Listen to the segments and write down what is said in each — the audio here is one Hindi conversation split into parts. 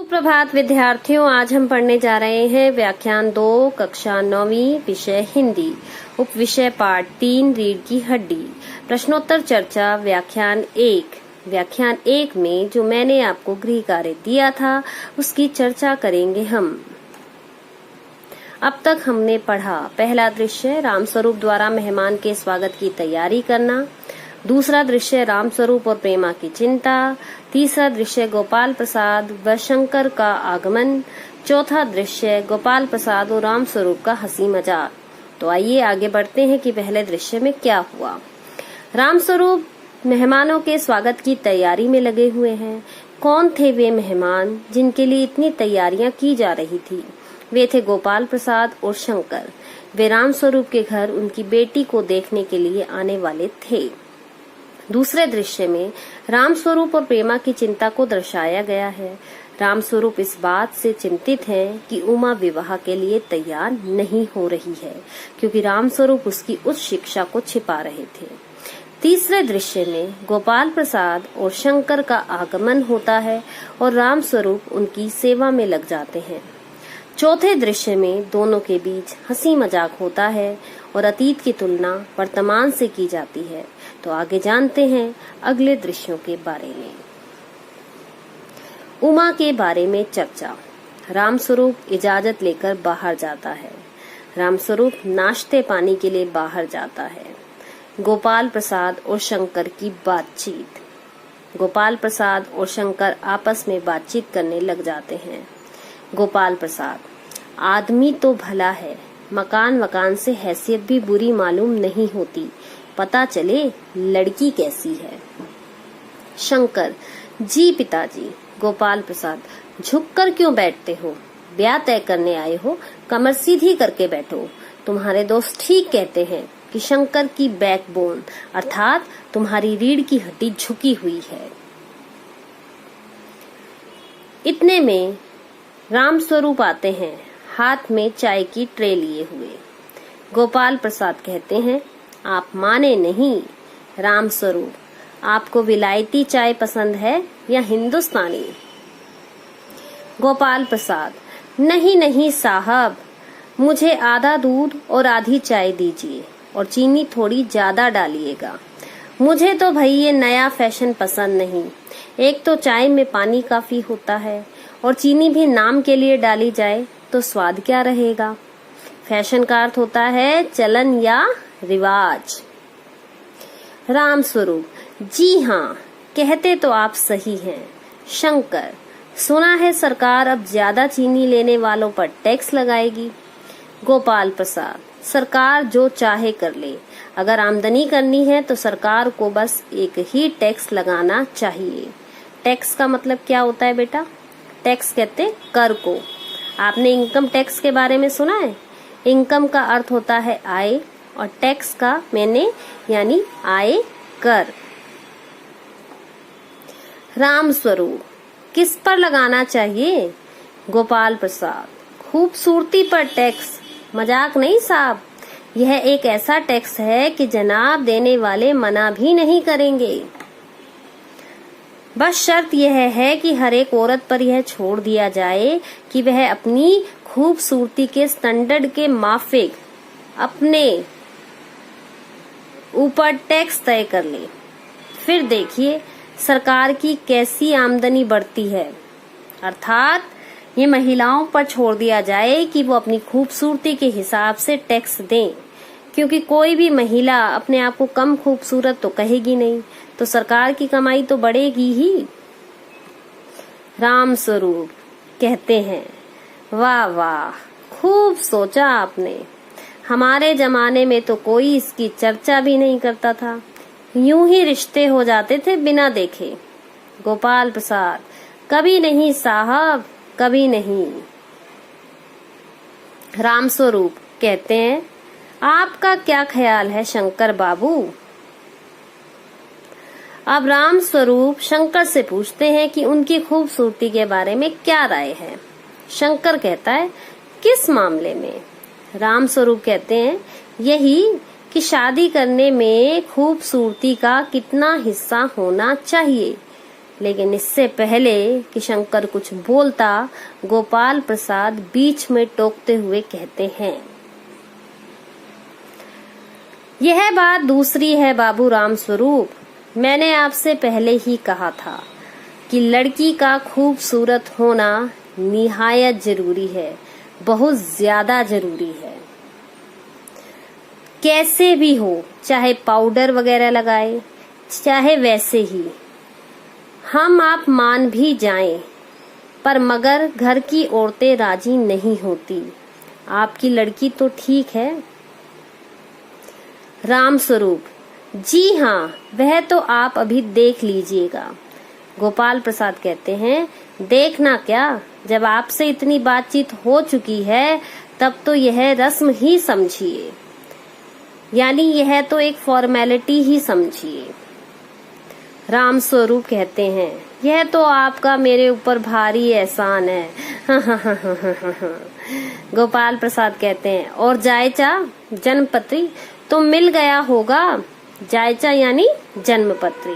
सुप्रभात विद्यार्थियों, आज हम पढ़ने जा रहे हैं व्याख्यान 2 कक्षा 9वीं विषय हिंदी उप विषय पाठ 3 रीढ़ की हड्डी प्रश्नोत्तर चर्चा व्याख्यान 1 में जो मैंने आपको गृह कार्य दिया था उसकी चर्चा करेंगे हम। अब तक हमने पढ़ा पहला दृश्य रामस्वरूप द्वारा मेहमान के स्वागत की तैयारी करना, दूसरा दृश्य रामस्वरूप और प्रेमा की चिंता, तीसरा दृश्य गोपाल प्रसाद व शंकर का आगमन, चौथा दृश्य गोपाल प्रसाद और रामस्वरूप का हंसी मजाक। तो आइए आगे बढ़ते हैं कि पहले दृश्य में क्या हुआ। रामस्वरूप मेहमानों के स्वागत की तैयारी में लगे हुए हैं। कौन थे वे मेहमान जिनके लिए इतनी तैयारियां की जा रही थी? वे थे गोपाल प्रसाद और शंकर। वे रामस्वरूप के घर उनकी बेटी को देखने के लिए आने वाले थे। दूसरे दृश्य में रामस्वरूप और प्रेमा की चिंता को दर्शाया गया है। रामस्वरूप इस बात से चिंतित हैं कि उमा विवाह के लिए तैयार नहीं हो रही है क्योंकि रामस्वरूप उसकी उच्च शिक्षा को छिपा रहे थे। तीसरे दृश्य में गोपाल प्रसाद और शंकर का आगमन होता है और रामस्वरूप उनकी सेवा में लग जाते हैं। चौथे दृश्य में दोनों के बीच हंसी मजाक होता है और अतीत की तुलना वर्तमान से की जाती है। तो आगे जानते हैं अगले दृश्यों के बारे में। उमा के बारे में चर्चा। रामस्वरूप इजाजत लेकर बाहर जाता है। रामस्वरूप नाश्ते पानी के लिए बाहर जाता है। गोपाल प्रसाद और शंकर की बातचीत। गोपाल प्रसाद और शंकर आपस में बातचीत करने लग जाते हैं। गोपाल प्रसाद: आदमी तो भला है, मकान से हैसियत भी बुरी मालूम नहीं होती, पता चले लड़की कैसी है। शंकर: जी पिताजी। गोपाल प्रसाद: झुककर क्यों बैठते हो? ब्याह तय करने आए हो, कमर सीधी करके बैठो। तुम्हारे दोस्त ठीक कहते हैं कि शंकर की बैकबोन अर्थात तुम्हारी रीढ़ की हड्डी झुकी हुई है। इतने में रामस्वरूप आते हैं, हाथ में चाय की ट्रे लिए हुए। गोपाल प्रसाद कहते हैं, आप माने नहीं। रामस्वरूप: आपको विलायती चाय पसंद है या हिंदुस्तानी? गोपाल प्रसाद: नहीं साहब, मुझे आधा दूध और आधी चाय दीजिए और चीनी थोड़ी ज्यादा डालिएगा। मुझे तो भाई ये नया फैशन पसंद नहीं। एक तो चाय में पानी काफी होता है और चीनी भी नाम के लिए डाली जाए तो स्वाद क्या रहेगा। फैशन का अर्थ होता है चलन या रिवाज। रामस्वरूप: जी हाँ, कहते तो आप सही हैं। शंकर: सुना है सरकार अब ज्यादा चीनी लेने वालों पर टैक्स लगाएगी। गोपाल प्रसाद: सरकार जो चाहे कर ले, अगर आमदनी करनी है तो सरकार को बस एक ही टैक्स लगाना चाहिए। टैक्स का मतलब क्या होता है बेटा? टैक्स कहते कर को। आपने इनकम टैक्स के बारे में सुना है? इनकम का अर्थ होता है आय और टैक्स का मैंने यानी आय कर। रामस्वरूप: किस पर लगाना चाहिए? गोपाल प्रसाद: खूबसूरती पर टैक्स। मजाक नहीं साहब, यह एक ऐसा टैक्स है कि जनाब देने वाले मना भी नहीं करेंगे। बस शर्त यह है कि हर एक औरत पर यह छोड़ दिया जाए कि वह अपनी खूबसूरती के स्टैंडर्ड के माफिक अपने ऊपर टैक्स तय कर ले। फिर देखिए सरकार की कैसी आमदनी बढ़ती है। अर्थात ये महिलाओं पर छोड़ दिया जाए कि वो अपनी खूबसूरती के हिसाब से टैक्स दें, क्योंकि कोई भी महिला अपने आप को कम खूबसूरत तो कहेगी नहीं, तो सरकार की कमाई तो बढ़ेगी ही। रामस्वरूप कहते हैं, वाह वाह, खूब सोचा आपने। हमारे जमाने में तो कोई इसकी चर्चा भी नहीं करता था, यूं ही रिश्ते हो जाते थे बिना देखे। गोपाल प्रसाद: कभी नहीं साहब, कभी नहीं। रामस्वरूप कहते हैं, आपका क्या ख्याल है शंकर बाबू? अब रामस्वरूप शंकर से पूछते हैं कि उनकी खूबसूरती के बारे में क्या राय है। शंकर कहता है, किस मामले में? रामस्वरूप कहते हैं, यही कि शादी करने में खूबसूरती का कितना हिस्सा होना चाहिए। लेकिन इससे पहले कि शंकर कुछ बोलता, गोपाल प्रसाद बीच में टोकते हुए कहते हैं, यह बात दूसरी है बाबू रामस्वरूप। मैंने आपसे पहले ही कहा था कि लड़की का खूबसूरत होना निहायत जरूरी है, बहुत ज्यादा जरूरी है। कैसे भी हो, चाहे पाउडर वगैरह लगाए, चाहे वैसे ही, हम आप मान भी जाएं, पर मगर घर की औरतें राजी नहीं होती। आपकी लड़की तो ठीक है। रामस्वरूप, जी हाँ, वह तो आप अभी देख लीजिएगा। गोपाल प्रसाद कहते हैं, देखना क्या, जब आपसे इतनी बातचीत हो चुकी है तब तो यह रस्म ही समझिए, यानी यह तो एक फॉर्मेलिटी ही समझिए। रामस्वरूप कहते हैं, यह तो आपका मेरे ऊपर भारी एहसान है। गोपाल प्रसाद कहते हैं, और जायचा जन्मपत्री तो मिल गया होगा। जायचा यानी जन्मपत्री।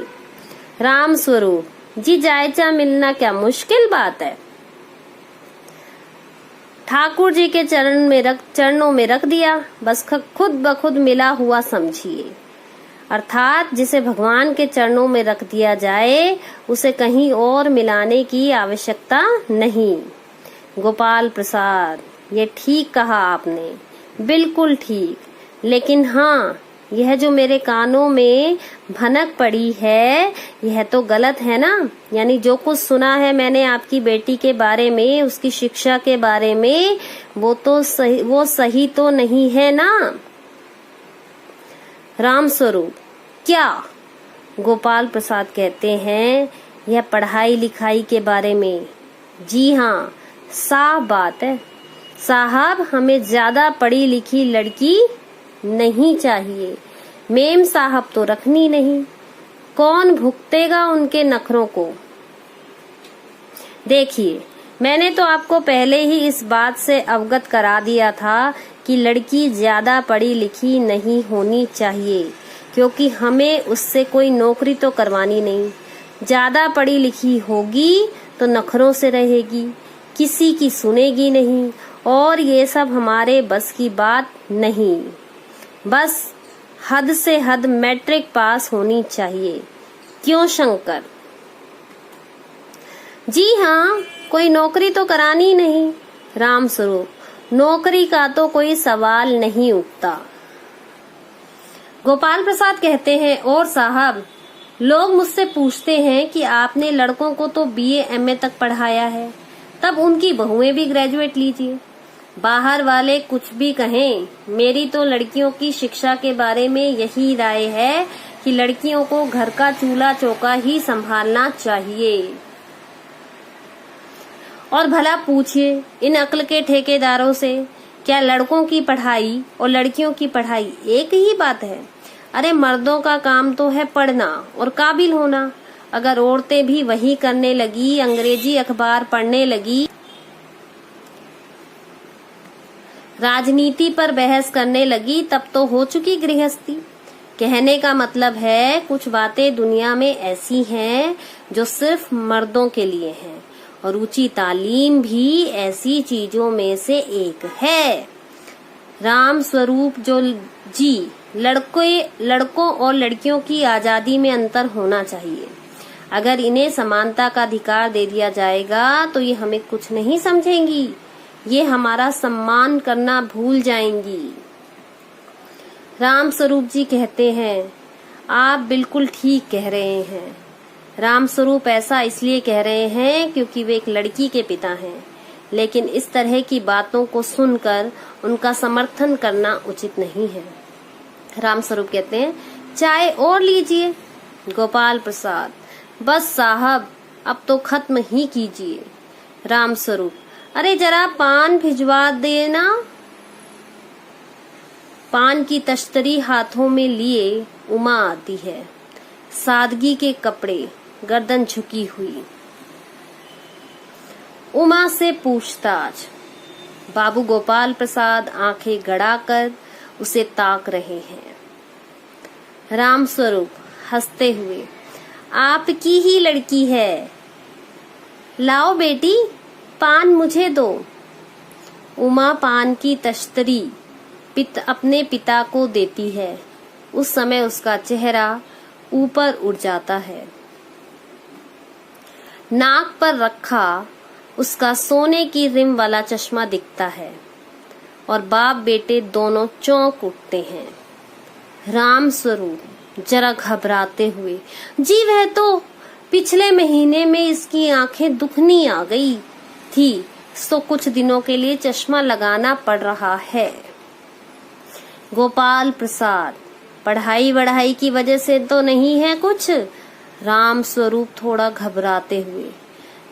रामस्वरूप, जी जायचा मिलना क्या मुश्किल बात है। ठाकुर जी के चरणों में रख दिया, बस खुद ब खुद मिला हुआ समझिए। अर्थात जिसे भगवान के चरणों में रख दिया जाए उसे कहीं और मिलाने की आवश्यकता नहीं। गोपाल प्रसाद, ये ठीक कहा आपने, बिल्कुल ठीक। लेकिन हाँ, यह जो मेरे कानों में भनक पड़ी है यह तो गलत है ना। यानी जो कुछ सुना है मैंने आपकी बेटी के बारे में, उसकी शिक्षा के बारे में, वो सही तो नहीं है ना। रामस्वरूप, क्या? गोपाल प्रसाद कहते हैं, यह पढ़ाई लिखाई के बारे में। जी हाँ, साफ बात है साहब, हमें ज्यादा पढ़ी लिखी लड़की नहीं चाहिए। मेम साहब तो रखनी नहीं, कौन भुगतेगा उनके नखरों को। देखिए, मैंने तो आपको पहले ही इस बात से अवगत करा दिया था कि लड़की ज्यादा पढ़ी लिखी नहीं होनी चाहिए, क्योंकि हमें उससे कोई नौकरी तो करवानी नहीं। ज्यादा पढ़ी लिखी होगी तो नखरों से रहेगी, किसी की सुनेगी नहीं, और ये सब हमारे बस की बात नहीं। बस हद से हद मैट्रिक पास होनी चाहिए। क्यों शंकर? जी हाँ, कोई नौकरी तो करानी नहीं। रामस्वरूप, नौकरी का तो कोई सवाल नहीं उठता। गोपाल प्रसाद कहते हैं, और साहब, लोग मुझसे पूछते हैं कि आपने लड़कों को तो बीए एमए तक पढ़ाया है, तब उनकी बहुएं भी ग्रेजुएट लीजिए। बाहर वाले कुछ भी कहें, मेरी तो लड़कियों की शिक्षा के बारे में यही राय है कि लड़कियों को घर का चूल्हा चौका ही संभालना चाहिए। और भला पूछिए इन अक्ल के ठेकेदारों से, क्या लड़कों की पढ़ाई और लड़कियों की पढ़ाई एक ही बात है? अरे मर्दों का काम तो है पढ़ना और काबिल होना। अगर औरतें भी वही करने लगी, अंग्रेजी अखबार पढ़ने लगी, राजनीति पर बहस करने लगी, तब तो हो चुकी गृहस्थी। कहने का मतलब है, कुछ बातें दुनिया में ऐसी हैं जो सिर्फ मर्दों के लिए हैं, और ऊंची तालीम भी ऐसी चीजों में से एक है। रामस्वरूप जी, लड़कों और लड़कियों की आजादी में अंतर होना चाहिए। अगर इन्हें समानता का अधिकार दे दिया जाएगा तो ये हमें कुछ नहीं समझेंगी, ये हमारा सम्मान करना भूल जाएंगी। रामस्वरूप जी कहते हैं, आप बिल्कुल ठीक कह रहे हैं। रामस्वरूप ऐसा इसलिए कह रहे हैं क्योंकि वे एक लड़की के पिता हैं, लेकिन इस तरह की बातों को सुनकर उनका समर्थन करना उचित नहीं है। रामस्वरूप कहते हैं, चाय और लीजिए। गोपाल प्रसाद, बस साहब, अब तो खत्म ही कीजिए। रामस्वरूप, अरे जरा पान भिजवा देना। पान की तश्तरी हाथों में लिए उमा आती है, सादगी के कपड़े, गर्दन झुकी हुई। उमा से पूछताछ। बाबू गोपाल प्रसाद आंखें गड़ाकर उसे ताक रहे हैं। रामस्वरूप हंसते हुए, आपकी ही लड़की है। लाओ बेटी, पान मुझे दो। उमा पान की तश्तरी अपने पिता को देती है। उस समय उसका चेहरा ऊपर उड़ जाता है। नाक पर रखा उसका सोने की रिम वाला चश्मा दिखता है और बाप बेटे दोनों चौंक उठते हैं। राम स्वरूप जरा घबराते हुए, जी वह तो पिछले महीने में इसकी आंखें दुखनी आ गई थी, तो कुछ दिनों के लिए चश्मा लगाना पड़ रहा है। गोपाल प्रसाद, पढ़ाई वढ़ाई की वजह से तो नहीं है कुछ? राम स्वरूप थोड़ा घबराते हुए,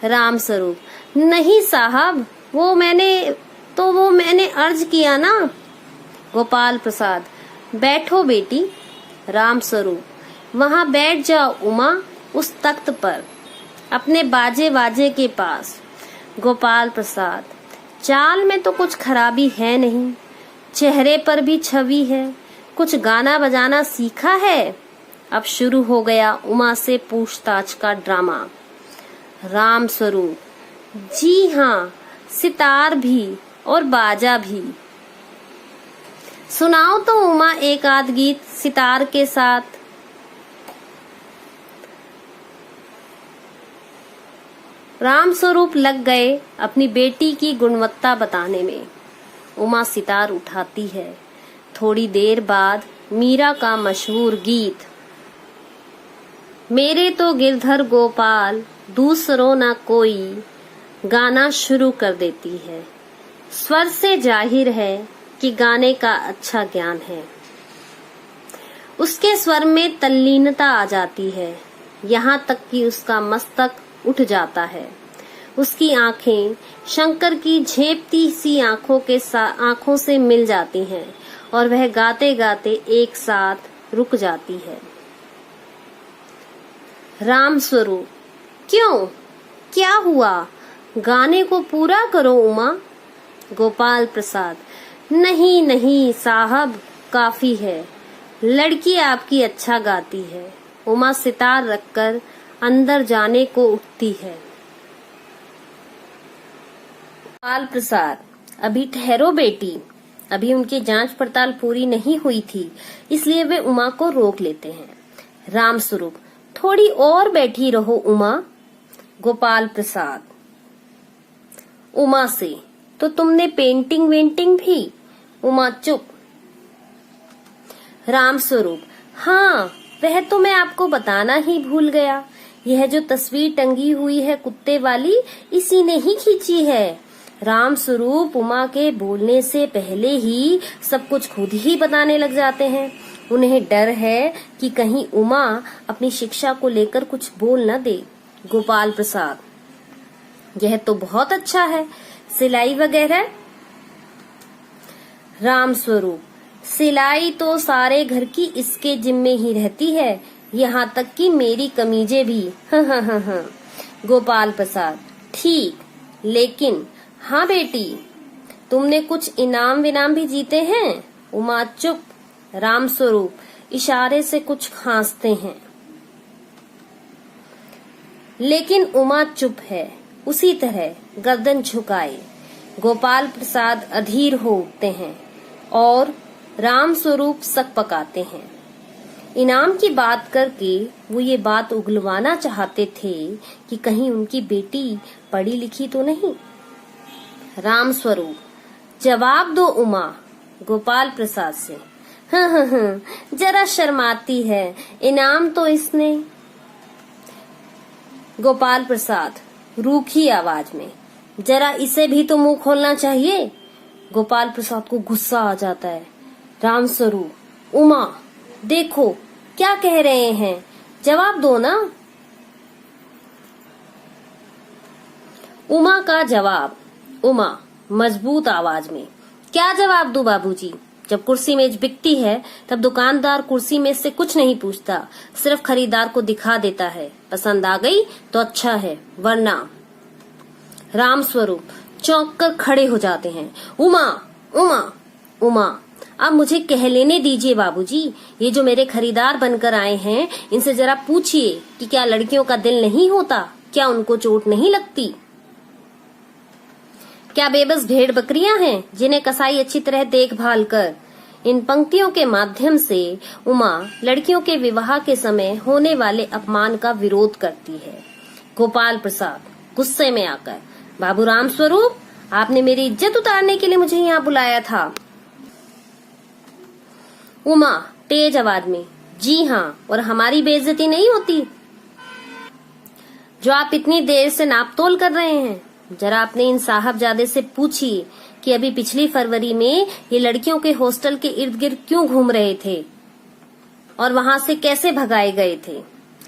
राम स्वरूप, नहीं साहब, वो मैंने अर्ज किया ना। गोपाल प्रसाद, बैठो बेटी। राम स्वरूप, वहां बैठ जाओ उमा, उस तख्त पर, अपने बाजे वाजे के पास। गोपाल प्रसाद, चाल में तो कुछ खराबी है नहीं, चेहरे पर भी छवि है, कुछ गाना बजाना सीखा है? अब शुरू हो गया उमा से पूछताछ का ड्रामा। राम स्वरूप, जी हाँ, सितार भी और बाजा भी। सुनाओ तो उमा एक आध गीत सितार के साथ। राम स्वरूप लग गए अपनी बेटी की गुणवत्ता बताने में। उमा सितार उठाती है। थोड़ी देर बाद मीरा का मशहूर गीत, मेरे तो गिरधर गोपाल दूसरों ना कोई, गाना शुरू कर देती है। स्वर से जाहिर है कि गाने का अच्छा ज्ञान है। उसके स्वर में तल्लीनता आ जाती है, यहाँ तक कि उसका मस्तक उठ जाता है। उसकी आंखें शंकर की झेपती सी आंखों से मिल जाती हैं और वह गाते गाते एक साथ रुक जाती है। राम स्वरूप, क्यों, क्या हुआ? गाने को पूरा करो उमा। गोपाल प्रसाद, नहीं नहीं साहब, काफी है, लड़की आपकी अच्छा गाती है। उमा सितार रखकर अंदर जाने को उठती है। गोपाल प्रसाद, अभी ठहरो बेटी, अभी उनकी जांच पड़ताल पूरी नहीं हुई थी, इसलिए वे उमा को रोक लेते हैं। राम स्वरूप, थोड़ी और बैठी रहो उमा। गोपाल प्रसाद, उमा से, तो तुमने पेंटिंग वेंटिंग भी? उमा चुप। राम स्वरूप, हाँ, वह तो मैं आपको बताना ही भूल गया। यह जो तस्वीर टंगी हुई है कुत्ते वाली, इसी ने ही खींची है। राम स्वरूप उमा के बोलने से पहले ही सब कुछ खुद ही बताने लग जाते हैं। उन्हें डर है कि कहीं उमा अपनी शिक्षा को लेकर कुछ बोल न दे। गोपाल प्रसाद, यह तो बहुत अच्छा है, सिलाई वगैरह? राम स्वरूप, सिलाई तो सारे घर की इसके जिम्मे ही रहती है, यहाँ तक कि मेरी कमीजें भी। हाँ। गोपाल प्रसाद, ठीक, लेकिन हाँ बेटी, तुमने कुछ इनाम विनाम भी जीते हैं? उमा चुप। राम स्वरूप इशारे से कुछ खांसते हैं, लेकिन उमा चुप है, उसी तरह गर्दन झुकाए। गोपाल प्रसाद अधीर हो उठते हैं और राम स्वरूप सक पकाते हैं। इनाम की बात करके वो ये बात उगलवाना चाहते थे कि कहीं उनकी बेटी पढ़ी लिखी तो नहीं। राम स्वरूप, जवाब दो उमा। गोपाल प्रसाद से, हाँ, जरा शर्माती है, इनाम तो इसने। गोपाल प्रसाद रूखी आवाज में, जरा इसे भी तो मुंह खोलना चाहिए। गोपाल प्रसाद को गुस्सा आ जाता है। राम स्वरूप, उमा देखो क्या कह रहे हैं, जवाब दो ना। उमा का जवाब, उमा मजबूत आवाज में, क्या जवाब दूं बाबूजी? जब कुर्सी मेज बिकती है तब दुकानदार कुर्सी मेज से कुछ नहीं पूछता, सिर्फ खरीदार को दिखा देता है, पसंद आ गई तो अच्छा है, वरना। राम स्वरूप चौंक कर खड़े हो जाते हैं। उमा, उमा, उमा, अब मुझे कह लेने दीजिए बाबूजी, ये जो मेरे खरीदार बनकर आए हैं, इनसे जरा पूछिए कि क्या लड़कियों का दिल नहीं होता, क्या उनको चोट नहीं लगती? क्या बेबस भेड़ बकरियां हैं जिन्हें कसाई अच्छी तरह देखभाल कर? इन पंक्तियों के माध्यम से उमा लड़कियों के विवाह के समय होने वाले अपमान का विरोध करती है। गोपाल प्रसाद गुस्से में आकर, बाबू राम स्वरूप, आपने मेरी इज्जत उतारने के लिए मुझे यहाँ बुलाया था। उमा तेज आवाज में, जी हाँ, और हमारी बेइज्जती नहीं होती जो आप इतनी देर से नापतोल कर रहे हैं? जरा अपने इन साहबजादे से पूछिए कि अभी पिछली फरवरी में ये लड़कियों के हॉस्टल के इर्द गिर्द क्यों घूम रहे थे और वहां से कैसे भगाए गए थे।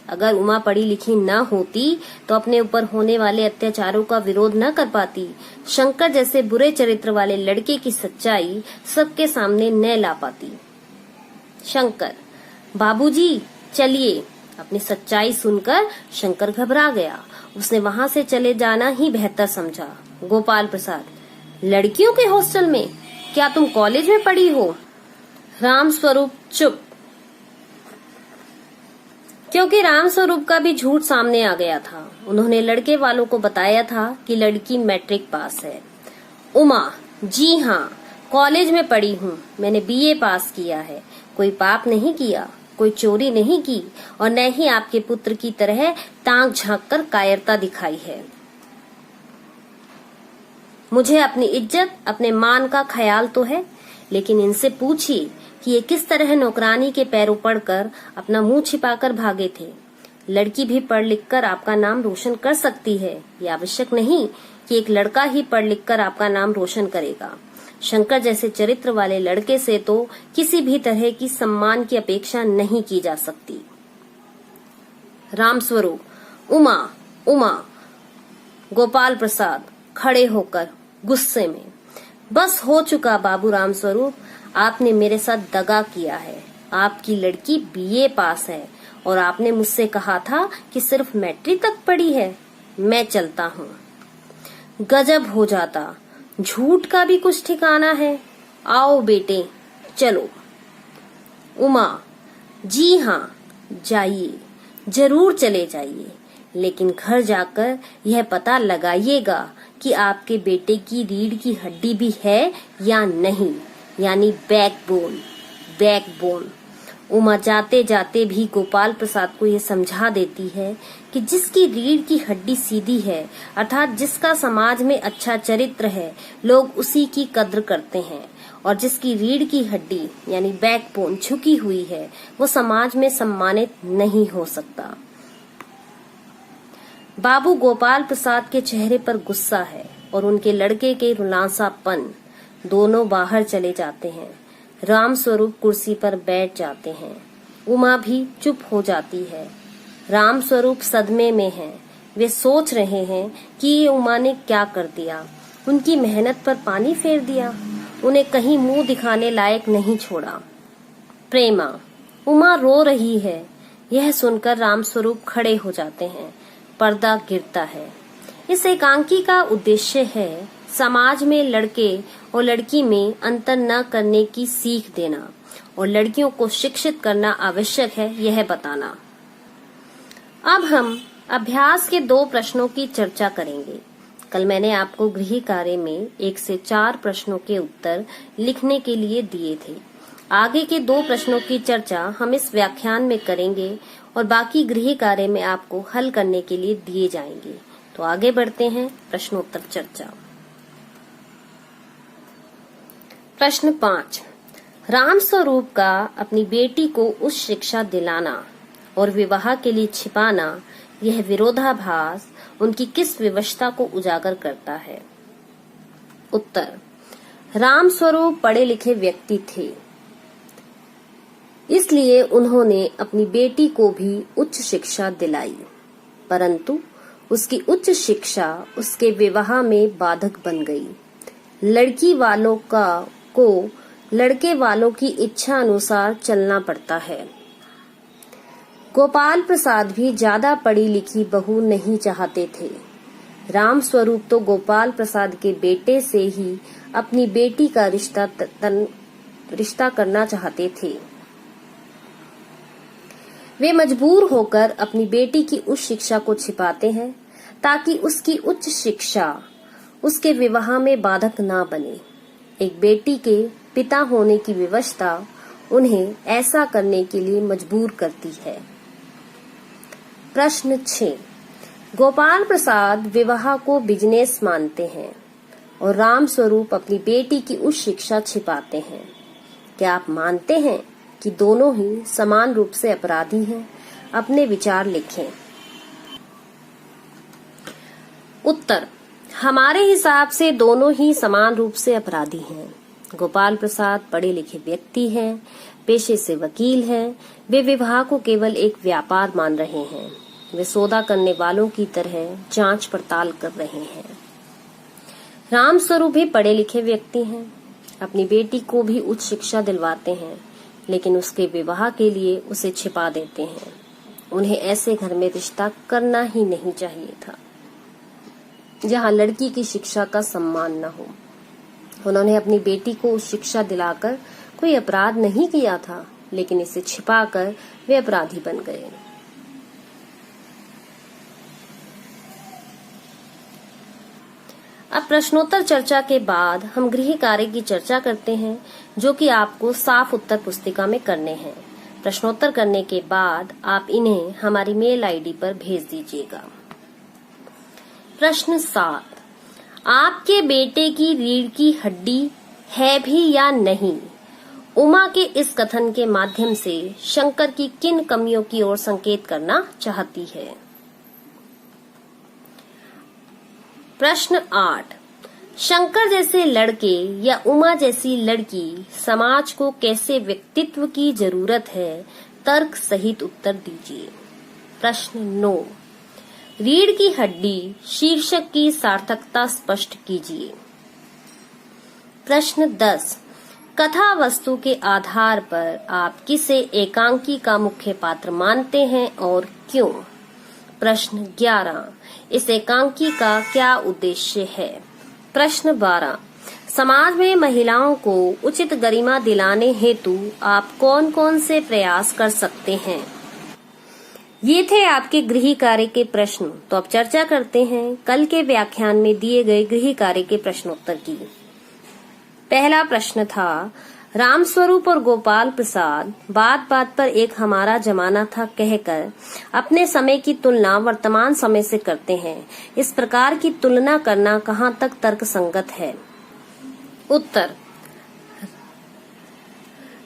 अगर उमा पढ़ी लिखी न होती तो अपने ऊपर होने वाले अत्याचारों का विरोध न कर पाती, शंकर जैसे बुरे चरित्र वाले लड़के की सच्चाई सबके सामने न ला पाती। शंकर, बाबूजी चलिए। अपनी सच्चाई सुनकर शंकर घबरा गया। उसने वहां से चले जाना ही बेहतर समझा। गोपाल प्रसाद, लड़कियों के हॉस्टल में? क्या तुम कॉलेज में पढ़ी हो? राम स्वरूप चुप, क्योंकि राम स्वरूप का भी झूठ सामने आ गया था। उन्होंने लड़के वालों को बताया था कि लड़की मैट्रिक पास है। उमा, जी हाँ, कॉलेज में पढ़ी हूँ, मैंने बीए पास किया है, कोई पाप नहीं किया, कोई चोरी नहीं की और न ही आपके पुत्र की तरह ताक झांक कर कायरता दिखाई है। मुझे अपनी इज्जत, अपने मान का ख्याल तो है, लेकिन इनसे पूछिए कि ये किस तरह नौकरानी के पैरों पड़कर अपना मुंह छिपाकर भागे थे। लड़की भी पढ़ लिख कर आपका नाम रोशन कर सकती है, ये आवश्यक नहीं कि एक लड़का ही पढ़ लिख कर आपका नाम रोशन करेगा। शंकर जैसे चरित्र वाले लड़के से तो किसी भी तरह की सम्मान की अपेक्षा नहीं की जा सकती। रामस्वरूप, उमा, उमा। गोपाल प्रसाद खड़े होकर गुस्से में, बस हो चुका बाबू रामस्वरूप, आपने मेरे साथ दगा किया है। आपकी लड़की बीए पास है और आपने मुझसे कहा था कि सिर्फ मैट्रिक तक पढ़ी है। मैं चलता हूँ। गजब हो जाता, झूठ का भी कुछ ठिकाना है। आओ बेटे चलो। उमा, जी हाँ, जाइए, जरूर चले जाइए, लेकिन घर जाकर यह पता लगाइएगा कि आपके बेटे की रीढ़ की हड्डी भी है या नहीं, यानी बैकबोन, बैकबोन। उमा जाते जाते भी गोपाल प्रसाद को यह समझा देती है कि जिसकी रीढ़ की हड्डी सीधी है, अर्थात जिसका समाज में अच्छा चरित्र है, लोग उसी की कद्र करते हैं, और जिसकी रीढ़ की हड्डी यानी बैकबोन झुकी हुई है, वो समाज में सम्मानित नहीं हो सकता। बाबू गोपाल प्रसाद के चेहरे पर गुस्सा है और उनके लड़के के रुलांसापन। दोनों बाहर चले जाते हैं। राम स्वरूप कुर्सी पर बैठ जाते हैं। उमा भी चुप हो जाती है। राम स्वरूप सदमे में हैं। वे सोच रहे हैं कि ये उमा ने क्या कर दिया, उनकी मेहनत पर पानी फेर दिया, उन्हें कहीं मुंह दिखाने लायक नहीं छोड़ा। प्रेमा, उमा रो रही है। यह सुनकर राम स्वरूप खड़े हो जाते हैं। पर्दा गिरता है। इस एकांकी का उद्देश्य है समाज में लड़के और लड़की में अंतर न करने की सीख देना और लड़कियों को शिक्षित करना आवश्यक है, यह बताना। अब हम अभ्यास के 2 प्रश्नों की चर्चा करेंगे। कल मैंने आपको गृह कार्य में 1 से 4 प्रश्नों के उत्तर लिखने के लिए दिए थे। आगे के 2 प्रश्नों की चर्चा हम इस व्याख्यान में करेंगे और बाकी गृह कार्य में आपको हल करने के लिए दिए जाएंगे। तो आगे बढ़ते हैं प्रश्नोत्तर चर्चा। प्रश्न 5, राम स्वरूप का अपनी बेटी को उच्च शिक्षा दिलाना और विवाह के लिए छिपाना, यह विरोधाभास उनकी किस विवशता को उजागर करता है? उत्तर, राम स्वरूप पढ़े लिखे व्यक्ति थे, इसलिए उन्होंने अपनी बेटी को भी उच्च शिक्षा दिलाई, परंतु उसकी उच्च शिक्षा उसके विवाह में बाधक बन गई। लड़की वालों को लड़के वालों की इच्छा अनुसार चलना पड़ता है। गोपाल प्रसाद भी ज्यादा पढ़ी लिखी बहू नहीं चाहते थे। राम स्वरूप तो गोपाल प्रसाद के बेटे से ही अपनी बेटी का रिश्ता रिश्ता करना चाहते थे। वे मजबूर होकर अपनी बेटी की उच्च शिक्षा को छिपाते हैं ताकि उसकी उच्च शिक्षा उसके विवाह में बाधक ना बने। एक बेटी के पिता होने की विवशता उन्हें ऐसा करने के लिए मजबूर करती है। प्रश्न 6। गोपाल प्रसाद विवाह को बिजनेस मानते हैं और राम स्वरूप अपनी बेटी की उच्च शिक्षा छिपाते हैं। क्या आप मानते हैं कि दोनों ही समान रूप से अपराधी हैं? अपने विचार लिखें। उत्तर: हमारे हिसाब से दोनों ही समान रूप से अपराधी हैं। गोपाल प्रसाद पढ़े लिखे व्यक्ति हैं, पेशे से वकील हैं। वे विवाह को केवल एक व्यापार मान रहे हैं। वे सौदा करने वालों की तरह जांच पड़ताल कर रहे हैं। राम स्वरूप भी पढ़े लिखे व्यक्ति हैं, अपनी बेटी को भी उच्च शिक्षा दिलवाते हैं, लेकिन उसके विवाह के लिए उसे छिपा देते हैं। उन्हें ऐसे घर में रिश्ता करना ही नहीं चाहिए था जहां लड़की की शिक्षा का सम्मान न हो। उन्होंने अपनी बेटी को उस शिक्षा दिलाकर कोई अपराध नहीं किया था, लेकिन इसे छिपाकर वे अपराधी बन गए। अब प्रश्नोत्तर चर्चा के बाद हम गृह कार्य की चर्चा करते हैं, जो कि आपको साफ उत्तर पुस्तिका में करने हैं। प्रश्नोत्तर करने के बाद आप इन्हें हमारी मेल आईडी पर भेज दीजिएगा। प्रश्न 7। आपके बेटे की रीढ़ की हड्डी है भी या नहीं? उमा के इस कथन के माध्यम से शंकर की किन कमियों की ओर संकेत करना चाहती है? प्रश्न 8। शंकर जैसे लड़के या उमा जैसी लड़की समाज को कैसे व्यक्तित्व की जरूरत है? तर्क सहित उत्तर दीजिए। प्रश्न 9। रीढ़ की हड्डी शीर्षक की सार्थकता स्पष्ट कीजिए। प्रश्न 10। कथा वस्तु के आधार पर आप किसे एकांकी का मुख्य पात्र मानते हैं और क्यों? प्रश्न 11। इस एकांकी का क्या उद्देश्य है? प्रश्न 12। समाज में महिलाओं को उचित गरिमा दिलाने हेतु आप कौन कौन से प्रयास कर सकते हैं? ये थे आपके गृह कार्य के प्रश्न। तो अब चर्चा करते हैं कल के व्याख्यान में दिए गए गृह कार्य के प्रश्नोत्तर की। पहला प्रश्न था, राम स्वरूप और गोपाल प्रसाद बात बात पर एक हमारा जमाना था कहकर अपने समय की तुलना वर्तमान समय से करते हैं। इस प्रकार की तुलना करना कहाँ तक तर्कसंगत है? उत्तर: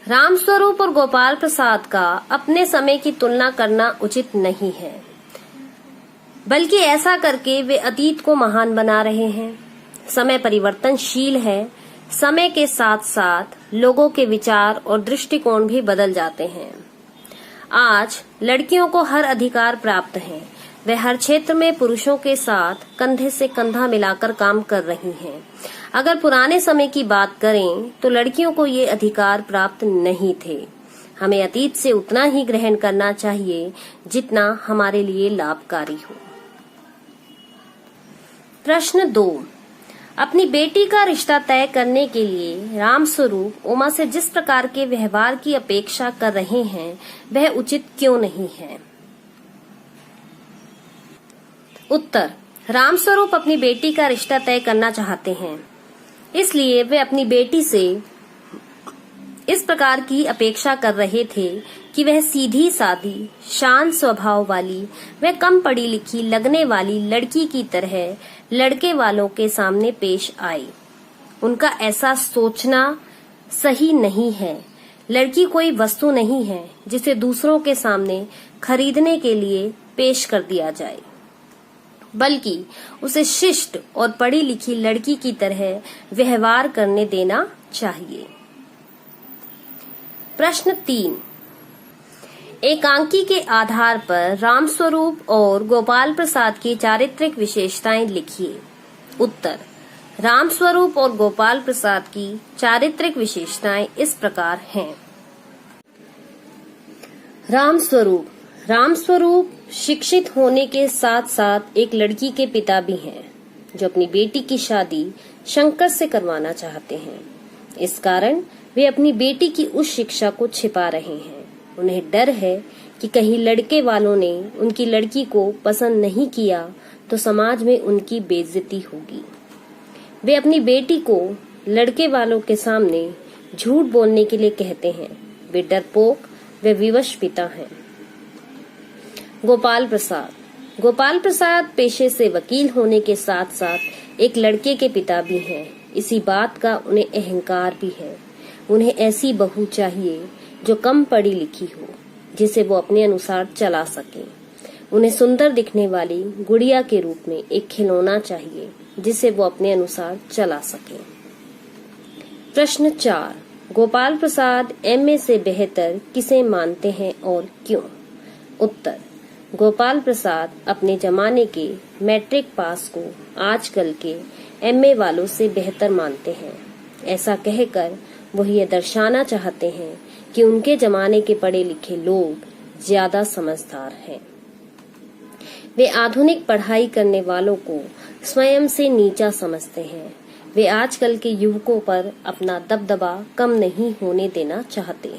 राम स्वरूप और गोपाल प्रसाद का अपने समय की तुलना करना उचित नहीं है, बल्कि ऐसा करके वे अतीत को महान बना रहे हैं। समय परिवर्तनशील है। समय के साथ साथ लोगों के विचार और दृष्टिकोण भी बदल जाते हैं। आज लड़कियों को हर अधिकार प्राप्त है। वे हर क्षेत्र में पुरुषों के साथ कंधे से कंधा मिलाकर काम कर रही हैं। अगर पुराने समय की बात करें तो लड़कियों को ये अधिकार प्राप्त नहीं थे। हमें अतीत से उतना ही ग्रहण करना चाहिए जितना हमारे लिए लाभकारी हो। प्रश्न 2। अपनी बेटी का रिश्ता तय करने के लिए राम स्वरूप उमा से जिस प्रकार के व्यवहार की अपेक्षा कर रहे हैं वह उचित क्यों नहीं है? उत्तर: राम स्वरूप अपनी बेटी का रिश्ता तय करना चाहते हैं, इसलिए वे अपनी बेटी से इस प्रकार की अपेक्षा कर रहे थे कि वह सीधी सादी, शांत स्वभाव वाली व कम पढ़ी लिखी लगने वाली लड़की की तरह लड़के वालों के सामने पेश आए। उनका ऐसा सोचना सही नहीं है। लड़की कोई वस्तु नहीं है जिसे दूसरों के सामने खरीदने के लिए पेश कर दिया जाए, बल्कि उसे शिष्ट और पढ़ी लिखी लड़की की तरह व्यवहार करने देना चाहिए। प्रश्न 3। एकांकी के आधार पर राम स्वरूप और गोपाल प्रसाद की चारित्रिक विशेषताएं लिखिए। उत्तर: राम स्वरूप और गोपाल प्रसाद की चारित्रिक विशेषताएं इस प्रकार हैं। राम स्वरूप शिक्षित होने के साथ साथ एक लड़की के पिता भी हैं, जो अपनी बेटी की शादी शंकर से करवाना चाहते हैं। इस कारण वे अपनी बेटी की उस शिक्षा को छिपा रहे हैं। उन्हें डर है कि कहीं लड़के वालों ने उनकी लड़की को पसंद नहीं किया तो समाज में उनकी बेइज्जती होगी। वे अपनी बेटी को लड़के वालों के सामने झूठ बोलने के लिए कहते हैं। वे डरपोक वे विवश पिता हैं। गोपाल प्रसाद पेशे से वकील होने के साथ साथ एक लड़के के पिता भी हैं। इसी बात का उन्हें अहंकार भी है। उन्हें ऐसी बहू चाहिए जो कम पढ़ी लिखी हो, जिसे वो अपने अनुसार चला सके। उन्हें सुंदर दिखने वाली गुड़िया के रूप में एक खिलौना चाहिए, जिसे वो अपने अनुसार चला सके। प्रश्न 4, गोपाल प्रसाद एमए से बेहतर किसे मानते हैं और क्यों? उत्तर, गोपाल प्रसाद अपने जमाने के मैट्रिक पास को आजकल के एमए वालों से बेहतर मानते हैं। ऐसा कहकर वो ये दर्शाना चाहते हैं कि उनके जमाने के पढ़े लिखे लोग ज्यादा समझदार हैं। वे आधुनिक पढ़ाई करने वालों को स्वयं से नीचा समझते हैं। वे आजकल के युवकों पर अपना दबदबा कम नहीं होने देना चाहते।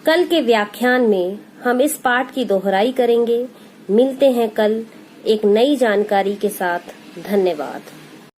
कल के व्याख्यान में हम इस पाठ की दोहराई करेंगे। मिलते हैं कल एक नई जानकारी के साथ। धन्यवाद।